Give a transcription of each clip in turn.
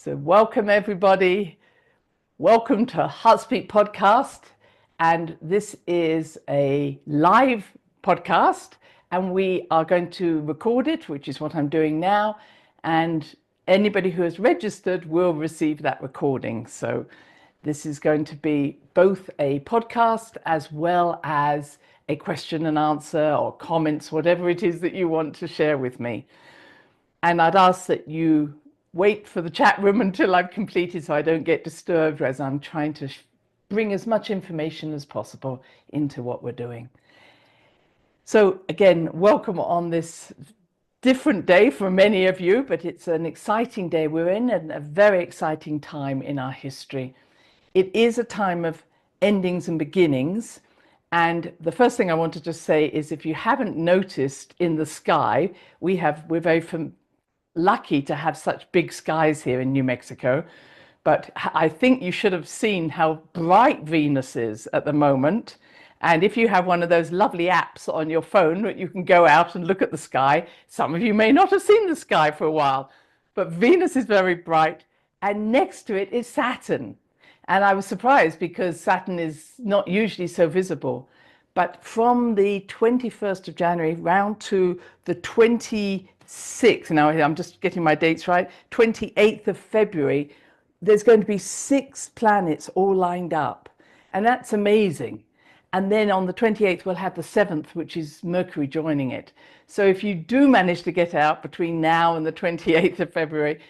So welcome everybody. Welcome to Heartspeak podcast. And this is a live podcast and we are going to record it, which is what I'm doing now. And anybody who has registered will receive that recording. So this is going to be both a podcast as well as a question and answer or comments, whatever it is that you want to share with me. And I'd ask that you wait for the chat room until I've completed so I don't get disturbed as I'm trying to bring as much information as possible into what we're doing. So again, welcome on this different day for many of you, but it's an exciting day we're in and a very exciting time in our history. It is a time of endings and beginnings. And the first thing I want to just say is if you haven't noticed in the sky, we're very lucky to have such big skies here in New Mexico, but I think you should have seen how bright Venus is at the moment. And if you have one of those lovely apps on your phone that you can go out and look at the sky, some of you may not have seen the sky for a while, but Venus is very bright, and next to it is Saturn. And I was surprised because Saturn is not usually so visible. But from the 21st of January round to the 26th, now I'm just getting my dates right, 28th of February, there's going to be 6 planets all lined up. And that's amazing. And then on the 28th, we'll have the 7th, which is Mercury joining it. So if you do manage to get out between now and the 28th of February,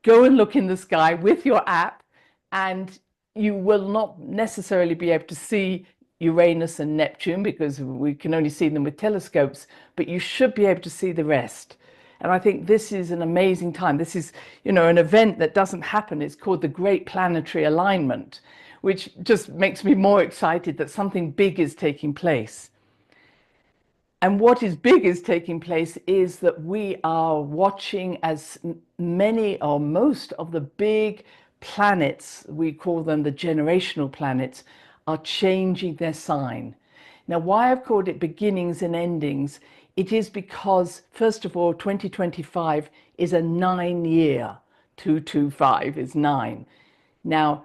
go and look in the sky with your app, and you will not necessarily be able to see Uranus and Neptune because we can only see them with telescopes, but you should be able to see the rest. And I think this is an amazing time. This is, an event that doesn't happen. It's called the Great Planetary Alignment, which just makes me more excited that something big is taking place. And what is big is taking place is that we are watching as many or most of the big planets, we call them the generational planets, are changing their sign. Now, why I've called it beginnings and endings, it is because, first of all, 2025 is a 9-year. 225 is 9. Now,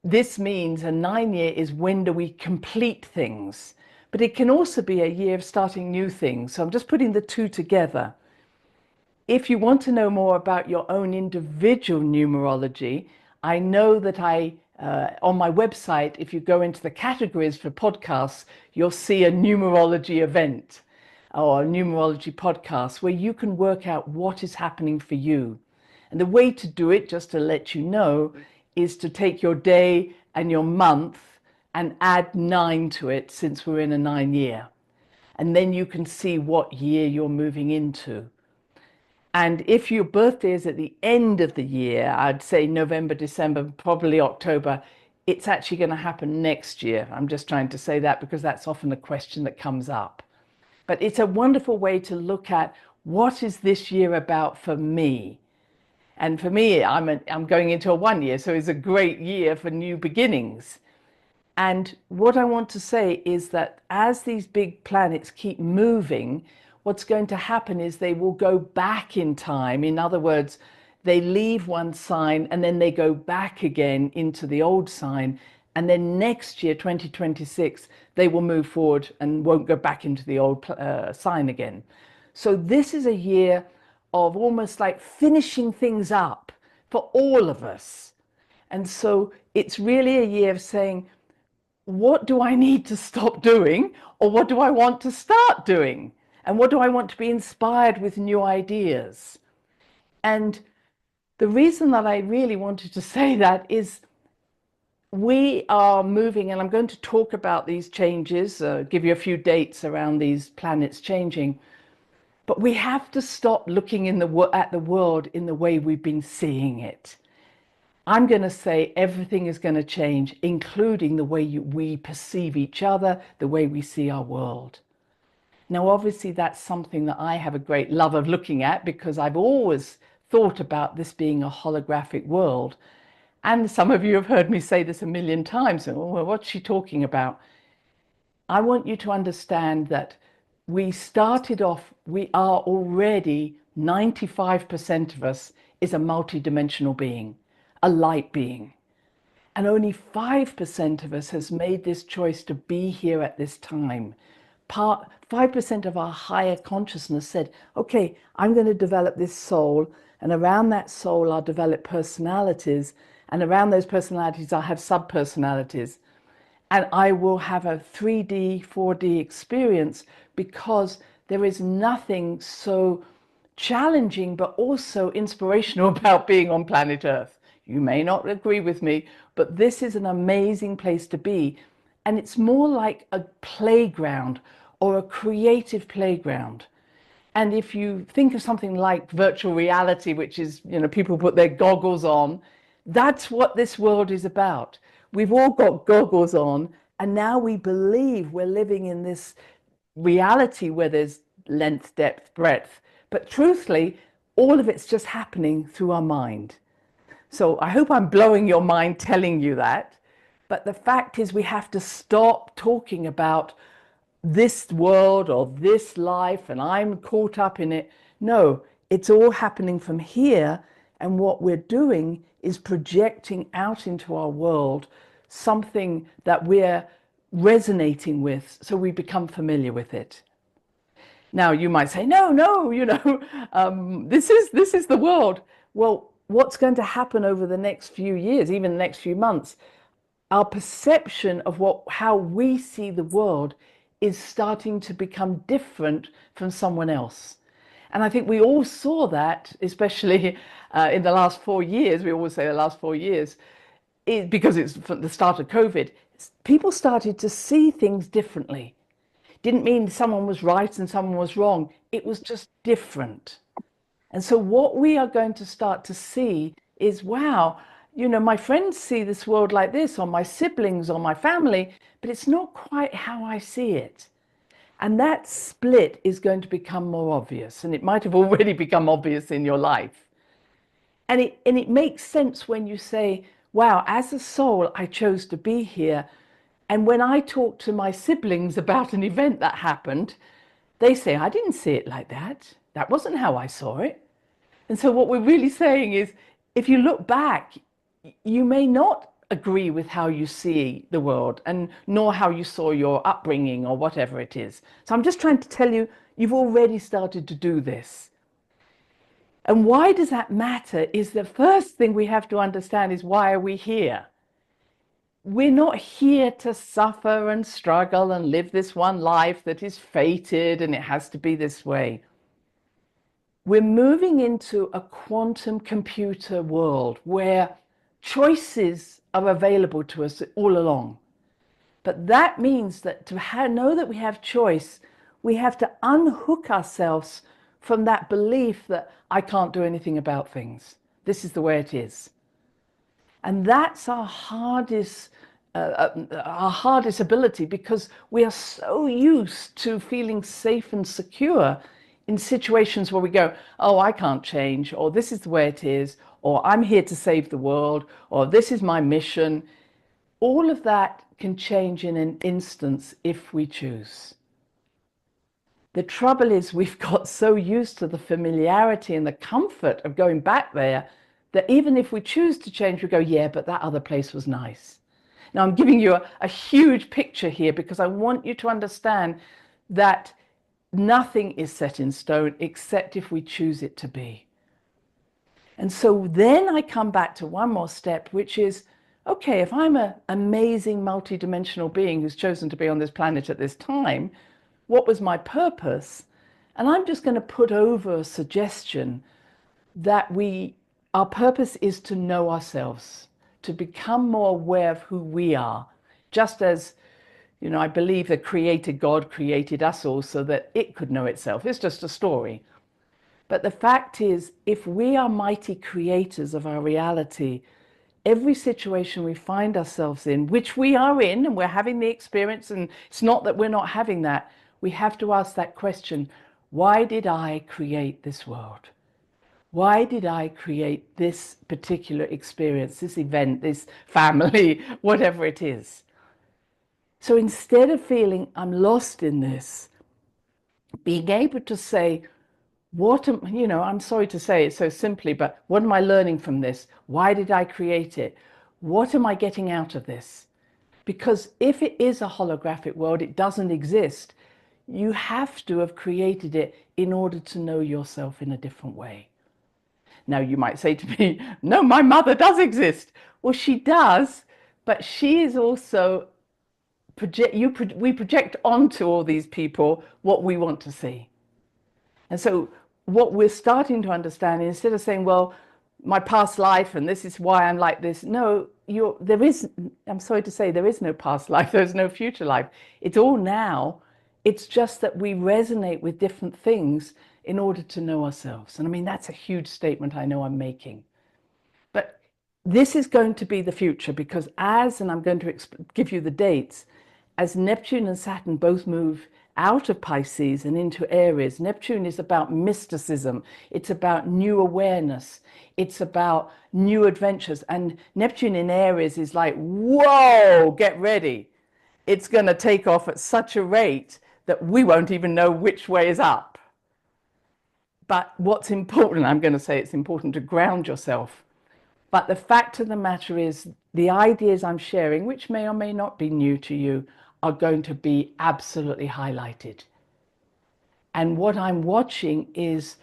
this means a 9-year is when do we complete things, but it can also be a year of starting new things. So I'm just putting the two together. If you want to know more about your own individual numerology, I know that on my website, if you go into the categories for podcasts, you'll see a numerology event or a numerology podcast where you can work out what is happening for you. And the way to do it, just to let you know, is to take your day and your month and add 9 to it, since we're in a 9-year. And then you can see what year you're moving into. And if your birthday is at the end of the year, I'd say November, December, probably October, it's actually going to happen next year. I'm just trying to say that because that's often a question that comes up. But it's a wonderful way to look at what is this year about for me. And for me, I'm going into a 1-year, so it's a great year for new beginnings. And what I want to say is that as these big planets keep moving, what's going to happen is they will go back in time. In other words, they leave one sign and then they go back again into the old sign. And then next year, 2026, they will move forward and won't go back into the old sign again. So this is a year of almost like finishing things up for all of us. And so it's really a year of saying, what do I need to stop doing? Or what do I want to start doing? And what do I want to be inspired with new ideas? And the reason that I really wanted to say that is we are moving, and I'm going to talk about these changes, give you a few dates around these planets changing, but we have to stop looking at the world in the way we've been seeing it. I'm going to say everything is going to change, including the way we perceive each other, the way we see our world. Now, obviously, that's something that I have a great love of looking at because I've always thought about this being a holographic world. And some of you have heard me say this a million times. Oh, well, what's she talking about? I want you to understand that we started off, we are already 95% of us is a multidimensional being. a light being. And only 5% of us has made this choice to be here at this time. 5% of our higher consciousness said, okay, I'm going to develop this soul, and around that soul I'll develop personalities, and around those personalities I'll have sub-personalities. And I will have a 3D, 4D experience, because there is nothing so challenging but also inspirational about being on planet Earth. You may not agree with me, but this is an amazing place to be. And it's more like a playground or a creative playground. And if you think of something like virtual reality, which is, people put their goggles on, that's what this world is about. We've all got goggles on, and now we believe we're living in this reality where there's length, depth, breadth. But truthfully, all of it's just happening through our mind. So I hope I'm blowing your mind telling you that. But the fact is, we have to stop talking about this world or this life and I'm caught up in it. No, it's all happening from here. And what we're doing is projecting out into our world something that we're resonating with, so we become familiar with it. Now you might say, no, this is the world. Well, what's going to happen over the next few years, even the next few months? Our perception of how we see the world is starting to become different from someone else. And I think we all saw that, especially in the last 4 years. We always say the last 4 years, because it's from the start of COVID. People started to see things differently. Didn't mean someone was right and someone was wrong. It was just different. And so what we are going to start to see is, wow, my friends see this world like this, or my siblings, or my family, but it's not quite how I see it. And that split is going to become more obvious, and it might have already become obvious in your life. And it makes sense when you say, wow, as a soul, I chose to be here. And when I talk to my siblings about an event that happened, they say, I didn't see it like that. That wasn't how I saw it. And so what we're really saying is, if you look back, you may not agree with how you see the world, and nor how you saw your upbringing or whatever it is. So I'm just trying to tell you, you've already started to do this. And why does that matter is the first thing we have to understand is, why are we here? We're not here to suffer and struggle and live this one life that is fated and it has to be this way. We're moving into a quantum computer world where choices are available to us all along. But that means that to know that we have choice, we have to unhook ourselves from that belief that I can't do anything about things. This is the way it is. And that's our hardest ability, because we are so used to feeling safe and secure in situations where we go, oh, I can't change, or this is the way it is, or I'm here to save the world, or this is my mission. All of that can change in an instant if we choose. The trouble is, we've got so used to the familiarity and the comfort of going back there that even if we choose to change, we go, yeah, but that other place was nice. Now, I'm giving you a huge picture here because I want you to understand that nothing is set in stone except if we choose it to be. And so then I come back to one more step, which is, okay, if I'm an amazing multidimensional being who's chosen to be on this planet at this time, what was my purpose? And I'm just going to put over a suggestion that our purpose is to know ourselves, to become more aware of who we are, just as, I believe the Creator God created us all so that it could know itself. It's just a story. But the fact is, if we are mighty creators of our reality, every situation we find ourselves in, which we are in, and we're having the experience, and it's not that we're not having that, we have to ask that question, why did I create this world? Why did I create this particular experience, this event, this family, whatever it is? So instead of feeling I'm lost in this, being able to say, I'm sorry to say it so simply, but what am I learning from this? Why did I create it? What am I getting out of this? Because if it is a holographic world, it doesn't exist. You have to have created it in order to know yourself in a different way. Now, you might say to me, no, my mother does exist. Well, she does, but she is also we project onto all these people what we want to see. And so what we're starting to understand, instead of saying, well, my past life and this is why I'm like this, no, I'm sorry to say, there is no past life, there's no future life. It's all now. It's just that we resonate with different things in order to know ourselves. And I mean, that's a huge statement I know I'm making. But this is going to be the future, because and I'm going to give you the dates, as Neptune and Saturn both move out of Pisces and into Aries. Neptune is about mysticism. It's about new awareness. It's about new adventures. And Neptune in Aries is like, whoa, get ready. It's going to take off at such a rate that we won't even know which way is up. But what's important, I'm going to say it's important to ground yourself. But the fact of the matter is, the ideas I'm sharing, which may or may not be new to you, are going to be absolutely highlighted. And what I'm watching is,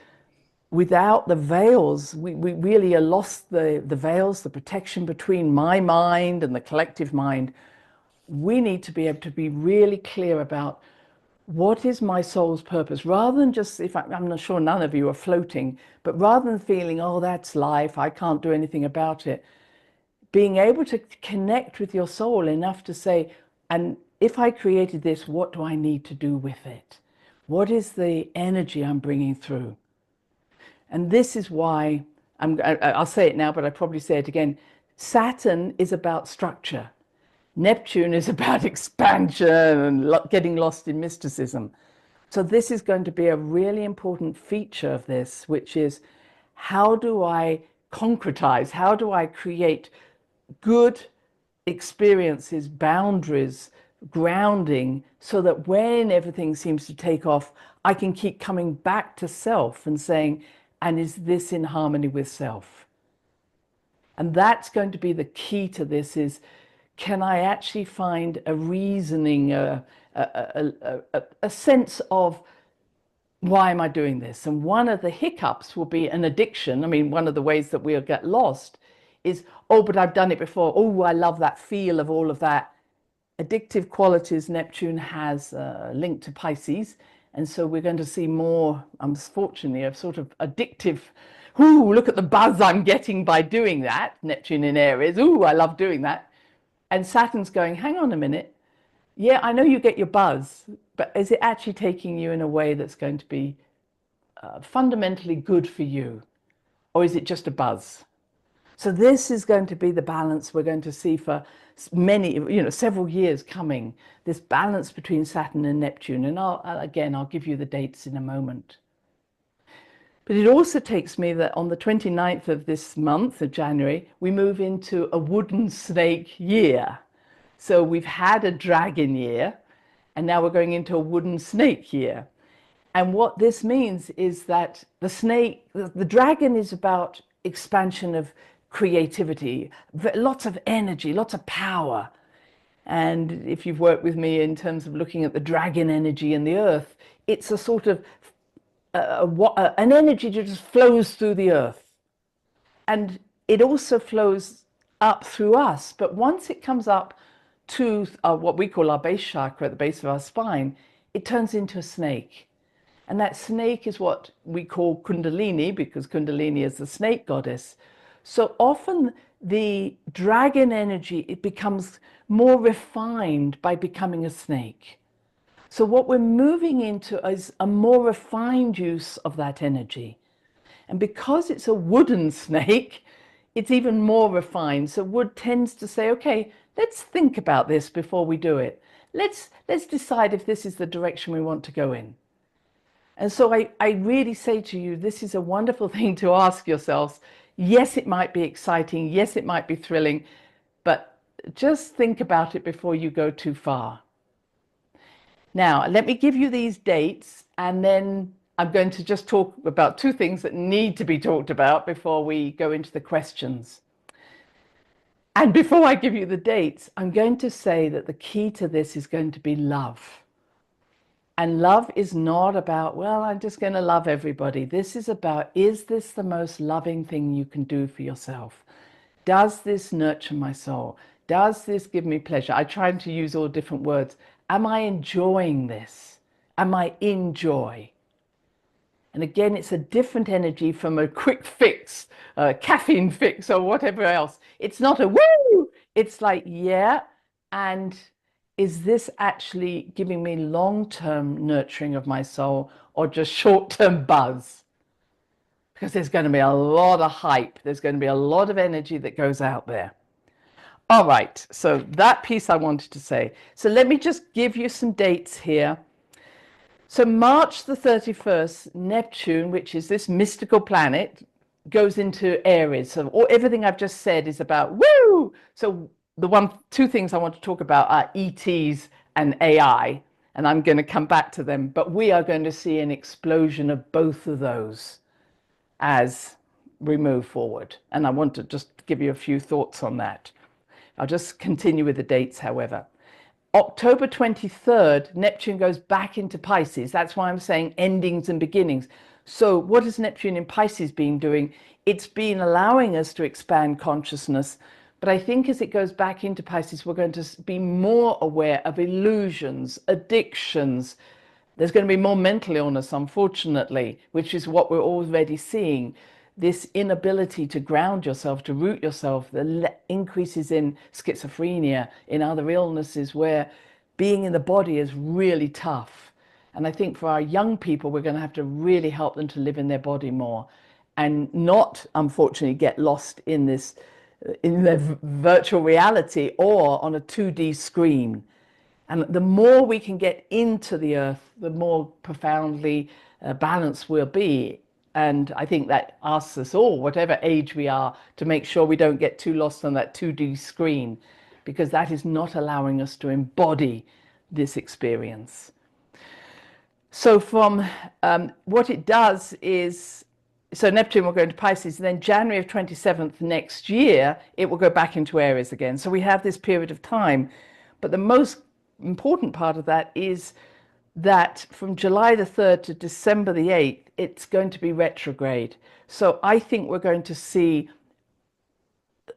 without the veils, we really are lost the veils, the protection between my mind and the collective mind. We need to be able to be really clear about what is my soul's purpose, rather than just, I'm not sure none of you are floating, but rather than feeling, oh, that's life, I can't do anything about it, being able to connect with your soul enough to say, and if I created this, what do I need to do with it? What is the energy I'm bringing through? And this is why, I'll say it now, but I probably say it again. Saturn is about structure. Neptune is about expansion and getting lost in mysticism. So this is going to be a really important feature of this, which is, how do I concretize? How do I create good experiences, boundaries, grounding, so that when everything seems to take off, I can keep coming back to self and saying, and is this in harmony with self? And that's going to be the key to this, is, can I actually find a reasoning, a sense of, why am I doing this? And one of the hiccups will be an addiction. I mean, one of the ways that we'll get lost is, oh, but I've done it before. Oh, I love that feel of all of that. Addictive qualities Neptune has linked to Pisces. And so we're going to see more, unfortunately, of sort of addictive, ooh, look at the buzz I'm getting by doing that. Neptune in Aries, ooh, I love doing that. And Saturn's going, hang on a minute. Yeah, I know you get your buzz, but is it actually taking you in a way that's going to be fundamentally good for you? Or is it just a buzz? So this is going to be the balance we're going to see for several years coming, this balance between Saturn and Neptune. And I'll give you the dates in a moment. But it also takes me that on the 29th of this month of January, we move into a wooden snake year. So we've had a dragon year, and now we're going into a wooden snake year. And what this means is that the dragon is about expansion of creativity, lots of energy, lots of power. And if you've worked with me in terms of looking at the dragon energy in the earth, it's a sort of an energy that just flows through the earth. And it also flows up through us. But once it comes up to what we call our base chakra, at the base of our spine, it turns into a snake. And that snake is what we call Kundalini, because Kundalini is the snake goddess. So often the dragon energy, it becomes more refined by becoming a snake. So what we're moving into is a more refined use of that energy. And because it's a wooden snake, it's even more refined. So wood tends to say, okay, let's think about this before we do it. Let's decide if this is the direction we want to go in. And so I really say to you, this is a wonderful thing to ask yourselves. Yes, it might be exciting. Yes, it might be thrilling, but just think about it before you go too far. Now, let me give you these dates, and then I'm going to just talk about two things that need to be talked about before we go into the questions. And before I give you the dates, I'm going to say that the key to this is going to be love. And love is not about, well, I'm just going to love everybody. This is about, is this the most loving thing you can do for yourself? Does this nurture my soul? Does this give me pleasure? I try to use all different words. Am I enjoying this? Am I in joy? And again, it's a different energy from a quick fix, a caffeine fix, or whatever else. It's not a woo. It's like, yeah. And is this actually giving me long-term nurturing of my soul or just short-term buzz? Because there's going to be a lot of hype. There's going to be a lot of energy that goes out there. All right. So that piece I wanted to say. So let me just give you some dates here. So March the 31st, Neptune, which is this mystical planet, goes into Aries. So everything I've just said is about woo. So two things I want to talk about are ETs and AI, and I'm going to come back to them. But we are going to see an explosion of both of those as we move forward. And I want to just give you a few thoughts on that. I'll just continue with the dates, however. October 23rd, Neptune goes back into Pisces. That's why I'm saying endings and beginnings. So what has Neptune in Pisces been doing? It's been allowing us to expand consciousness. But I think as it goes back into Pisces, we're going to be more aware of illusions, addictions. There's going to be more mental illness, unfortunately, which is what we're already seeing. This inability to ground yourself, to root yourself, the increases in schizophrenia, in other illnesses where being in the body is really tough. And I think for our young people, we're going to have to really help them to live in their body more and not, unfortunately, get lost in this, in their virtual reality or on a 2D screen. And the more we can get into the earth, the more profoundly balanced we'll be. And I think that asks us all, whatever age we are, to make sure we don't get too lost on that 2D screen, because that is not allowing us to embody this experience. So from what it does is, so Neptune will go into Pisces, and then January of 27th next year, it will go back into Aries again. So we have this period of time. But the most important part of that is that from July the 3rd to December the 8th, it's going to be retrograde. So I think we're going to see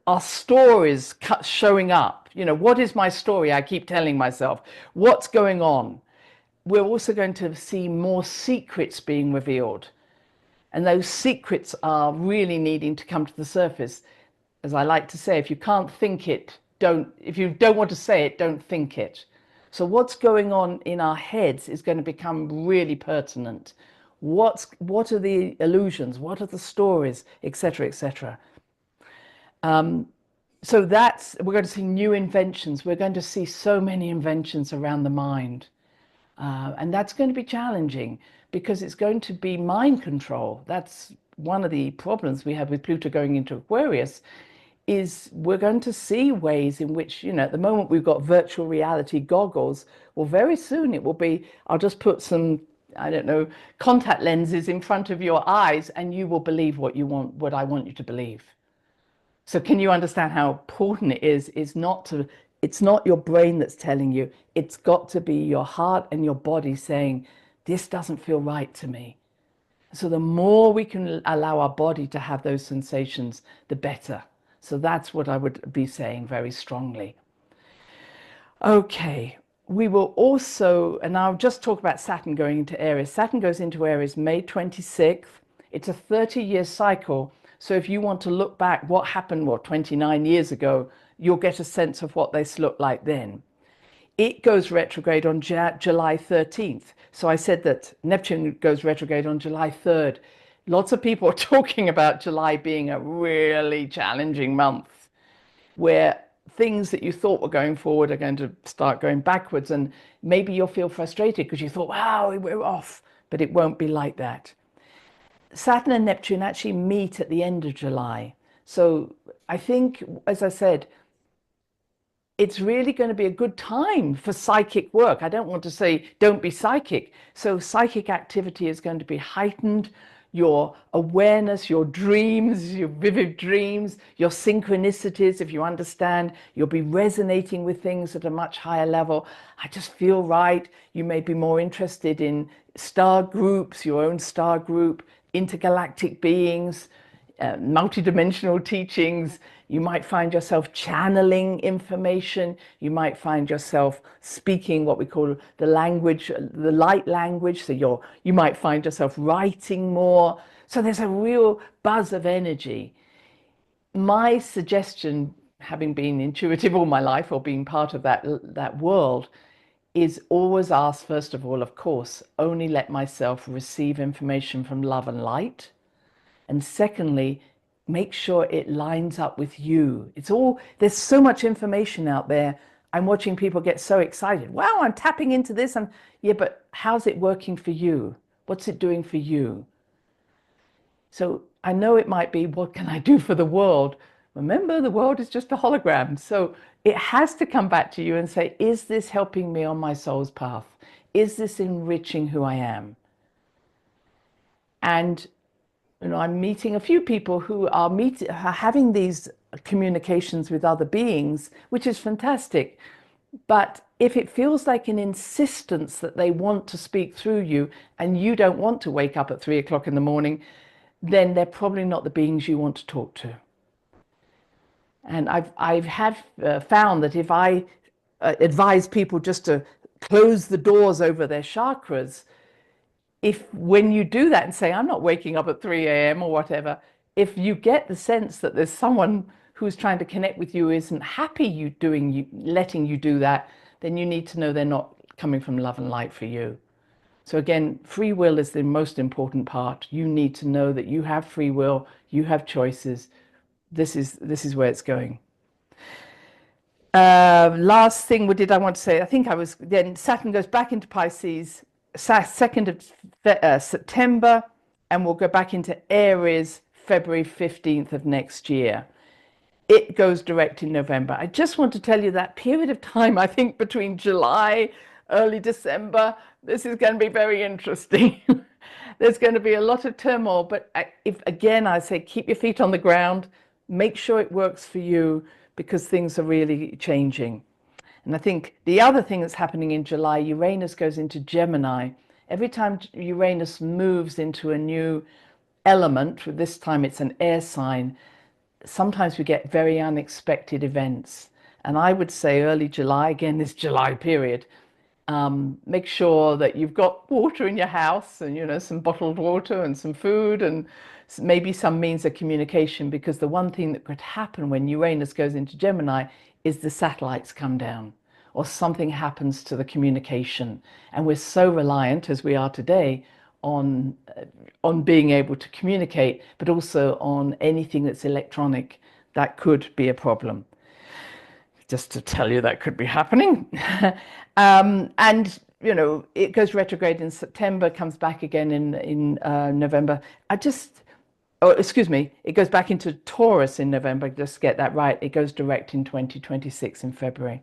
our stories showing up. You know, what is my story? I keep telling myself, what's going on? We're also going to see more secrets being revealed. And those secrets are really needing to come to the surface. As I like to say, if you can't think it, if you don't want to say it, don't think it. So what's going on in our heads is going to become really pertinent. What are the illusions? What are the stories, etc., etc. So we're going to see new inventions. We're going to see so many inventions around the mind. And that's going to be challenging because it's going to be mind control. That's one of the problems we have with Pluto going into Aquarius, is we're going to see ways in which, you know, at the moment we've got virtual reality goggles. Well, very soon it will be, I'll just put some, I don't know, contact lenses in front of your eyes and you will believe what you want, what I want you to believe. So can you understand how important it is it's not your brain that's telling you, it's got to be your heart and your body saying, this doesn't feel right to me. So the more we can allow our body to have those sensations, the better. So that's what I would be saying very strongly. Okay, we will also, and I'll just talk about Saturn going into Aries. Saturn goes into Aries May 26th. It's a 30-year cycle. So if you want to look back, what happened, 29 years ago, you'll get a sense of what this looked like then. It goes retrograde on July 13th. So I said that Neptune goes retrograde on July 3rd. Lots of people are talking about July being a really challenging month, where things that you thought were going forward are going to start going backwards. And maybe you'll feel frustrated because you thought, wow, we're off. But it won't be like that. Saturn and Neptune actually meet at the end of July. So I think, as I said, it's really going to be a good time for psychic work. I don't want to say don't be psychic. So psychic activity is going to be heightened. Your awareness, your dreams, your vivid dreams, your synchronicities, if you understand, you'll be resonating with things at a much higher level. I just feel right. You may be more interested in star groups, your own star group, intergalactic beings, multidimensional teachings. You might find yourself channeling information. You might find yourself speaking what we call the language, the light language. So you might find yourself writing more. So there's a real buzz of energy. My suggestion, having been intuitive all my life or being part of that world, is always ask, first of all, of course, only let myself receive information from love and light. And secondly, make sure it lines up with you. There's so much information out there. I'm watching people get so excited. Wow, I'm tapping into this. Yeah, but how's it working for you? What's it doing for you? So I know it might be, what can I do for the world? Remember, the world is just a hologram. So it has to come back to you and say, is this helping me on my soul's path? Is this enriching who I am? And I'm meeting a few people who are having these communications with other beings, which is fantastic. But if it feels like an insistence that they want to speak through you and you don't want to wake up at 3 o'clock in the morning, then they're probably not the beings you want to talk to. And I've found that if I advise people just to close the doors over their chakras, if when you do that and say, I'm not waking up at 3 a.m. or whatever, if you get the sense that there's someone who's trying to connect with you isn't happy letting you do that, then you need to know they're not coming from love and light for you. So again, free will is the most important part. You need to know that you have free will, you have choices. This is where it's going. Last thing, what did I want to say? I think then Saturn goes back into Pisces 2nd of September, and we'll go back into Aries February 15th of next year. It goes direct in November. I just want to tell you that period of time, I think between July, early December, this is going to be very interesting. There's going to be a lot of turmoil, but if again, I say keep your feet on the ground, make sure it works for you, because things are really changing. And I think the other thing that's happening in July, Uranus goes into Gemini. Every time Uranus moves into a new element, this time it's an air sign, sometimes we get very unexpected events. And I would say early July, again, this July period, make sure that you've got water in your house and, some bottled water and some food and maybe some means of communication, because the one thing that could happen when Uranus goes into Gemini is the satellites come down or something happens to the communication. And we're so reliant, as we are today, on being able to communicate, but also on anything that's electronic. That could be a problem. Just to tell you that could be happening. And it goes retrograde in September, comes back again in November. It goes back into Taurus in November, just get that right. It goes direct in 2026 in February.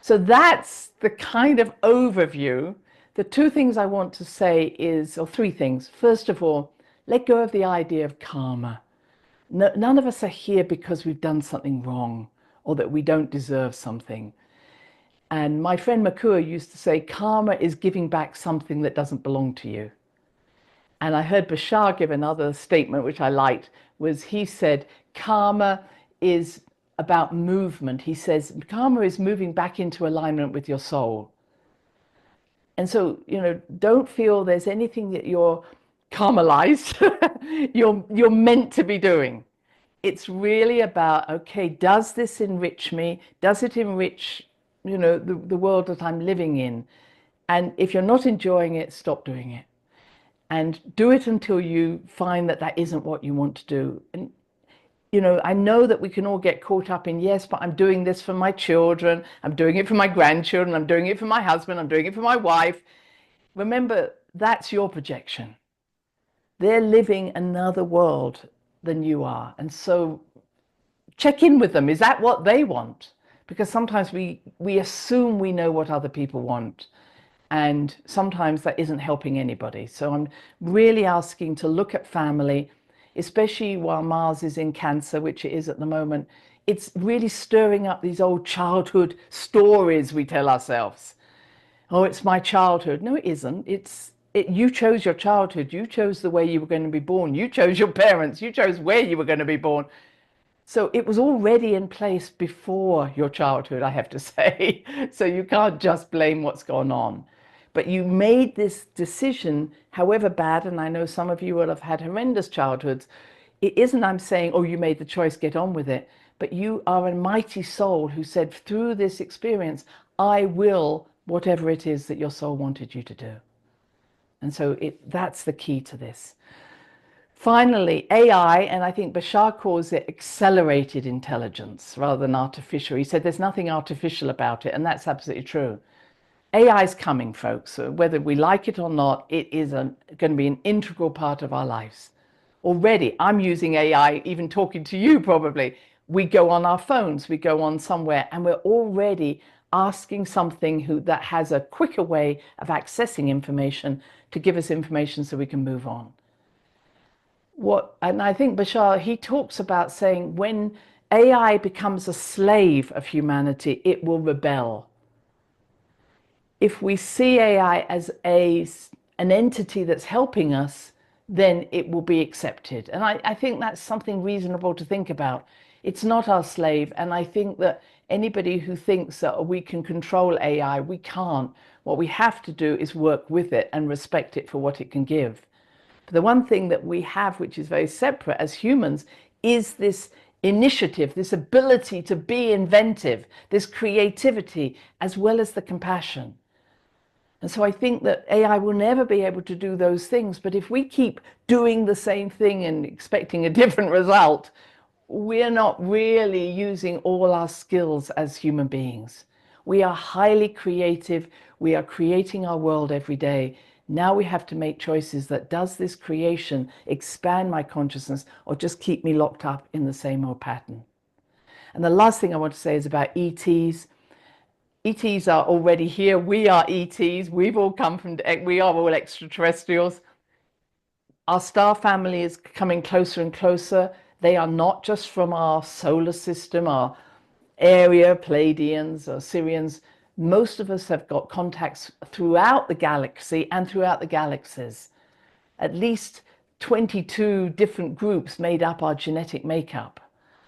So that's the kind of overview. The two things I want to say or three things. First of all, let go of the idea of karma. None of us are here because we've done something wrong or that we don't deserve something. And my friend Makua used to say, karma is giving back something that doesn't belong to you. And I heard Bashar give another statement, which I liked, was he said, karma is about movement. He says, karma is moving back into alignment with your soul. And so, don't feel there's anything that you're karmalized, you're meant to be doing. It's really about, okay, does this enrich me? Does it enrich, the world that I'm living in? And if you're not enjoying it, stop doing it. And do it until you find that that isn't what you want to do. And, I know that we can all get caught up in, yes, but I'm doing this for my children. I'm doing it for my grandchildren. I'm doing it for my husband. I'm doing it for my wife. Remember, that's your projection. They're living another world than you are. And so check in with them. Is that what they want? because sometimes we assume we know what other people want, and sometimes that isn't helping anybody. So I'm really asking to look at family, especially while Mars is in Cancer, which it is at the moment. It's really stirring up these old childhood stories we tell ourselves. Oh, it's my childhood. No, it isn't. You chose your childhood. You chose the way you were going to be born. You chose your parents. You chose where you were going to be born. So it was already in place before your childhood, I have to say. So you can't just blame what's gone on. But you made this decision, however bad, and I know some of you will have had horrendous childhoods. It isn't I'm saying, oh, you made the choice, get on with it. But you are a mighty soul who said, through this experience, I will whatever it is that your soul wanted you to do. And so that's the key to this. Finally, AI, and I think Bashar calls it accelerated intelligence rather than artificial. He said there's nothing artificial about it, and that's absolutely true. AI is coming, folks. So whether we like it or not, it is going to be an integral part of our lives. Already, I'm using AI, even talking to you probably. We go on our phones, we go on somewhere, and we're already asking something that has a quicker way of accessing information to give us information so we can move on. And I think Bashar, he talks about saying when AI becomes a slave of humanity, it will rebel. If we see AI as an entity that's helping us, then it will be accepted. And I think that's something reasonable to think about. It's not our slave. And I think that anybody who thinks that we can control AI, we can't. What we have to do is work with it and respect it for what it can give. But the one thing that we have, which is very separate as humans, is this initiative, this ability to be inventive, this creativity, as well as the compassion. And so I think that AI will never be able to do those things. But if we keep doing the same thing and expecting a different result, we're not really using all our skills as human beings. We are highly creative. We are creating our world every day. Now we have to make choices that does this creation expand my consciousness or just keep me locked up in the same old pattern. And the last thing I want to say is about ETs. ETs are already here. We are ETs. We've all come from, we are all extraterrestrials. Our star family is coming closer and closer. They are not just from our solar system, our area, Pleiadians or Sirians. Most of us have got contacts throughout the galaxy and throughout the galaxies. At least 22 different groups made up our genetic makeup.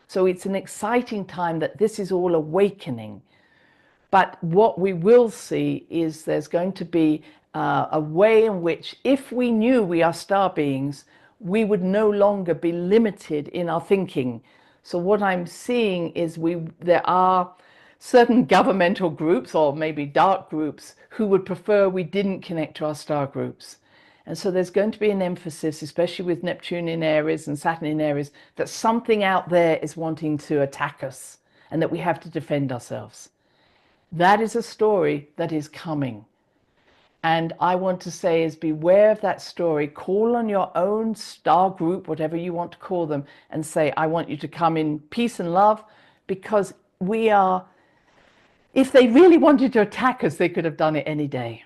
So it's an exciting time that this is all awakening. But what we will see is there's going to be a way in which, if we knew we are star beings, we would no longer be limited in our thinking. So what I'm seeing is there are certain governmental groups or maybe dark groups who would prefer we didn't connect to our star groups. And so there's going to be an emphasis, especially with Neptune in Aries and Saturn in Aries, that something out there is wanting to attack us and that we have to defend ourselves. That is a story that is coming. And I want to say is beware of that story. Call on your own star group, whatever you want to call them, and say, I want you to come in peace and love, because if they really wanted to attack us, they could have done it any day.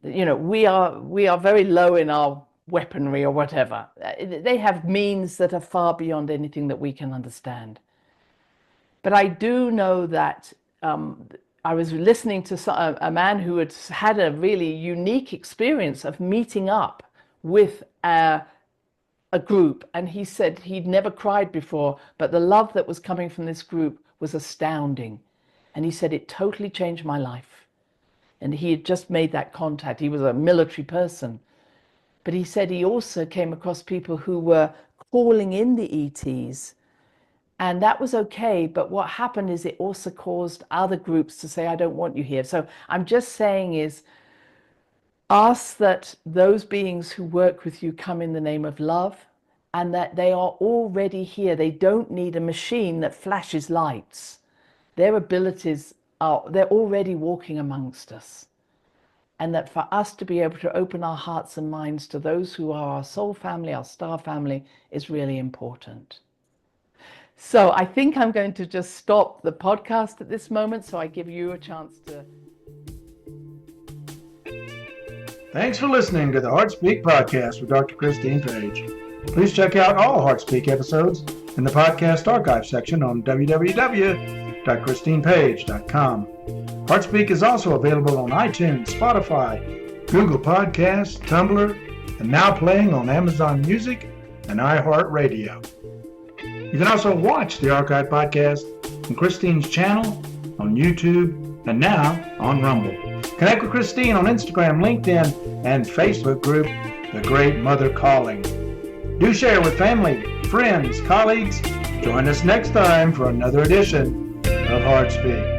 You know, we are very low in our weaponry or whatever. They have means that are far beyond anything that we can understand. But I do know that I was listening to a man who had a really unique experience of meeting up with a group. And he said he'd never cried before, but the love that was coming from this group was astounding. And he said it totally changed my life. And he had just made that contact. He was a military person. But he said he also came across people who were calling in the ETs. And that was okay. But what happened is it also caused other groups to say, I don't want you here. So I'm just saying is, ask that those beings who work with you come in the name of love, and that they are already here. They don't need a machine that flashes lights. Their abilities they're already walking amongst us. And that for us to be able to open our hearts and minds to those who are our soul family, our star family, is really important. So I think I'm going to just stop the podcast at this moment so I give you a chance to. Thanks for listening to the Heartspeak podcast with Dr. Christine Page. Please check out all Heartspeak episodes in the podcast archive section on www.christinepage.com. Heartspeak is also available on iTunes, Spotify, Google Podcasts, Tumblr, and now playing on Amazon Music and iHeartRadio. You can also watch the archive podcast on Christine's channel, on YouTube, and now on Rumble. Connect with Christine on Instagram, LinkedIn, and Facebook group, The Great Mother Calling. Do share with family, friends, colleagues. Join us next time for another edition of Heartspeak.